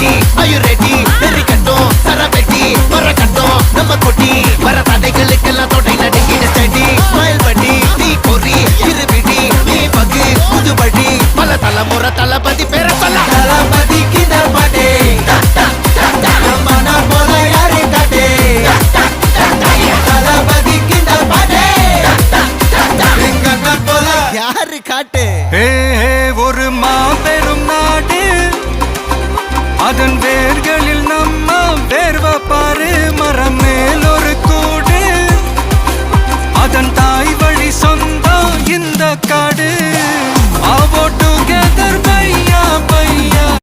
ready are you ready வெறி கட்டும் சரபெட்டி வர கட்டும் நம்ம கொட்டி வர தடைகளுக்கெல்லாம் தொடை நடுங்கிட ஸ்டடி ஸ்மைல் பண்ணி நீ பொறி இருபிடி நீ பகு புதுபடி பல தலைமுறை தளபதி பேர சொல்ல தளபதிக்கு இந்த பாட்டே மன போல யாரு காட்டே தளபதிக்கு இந்த பாட்டே எங்க போல யாரு காட்டு ஒரு மாபெரும் நாடு அதன்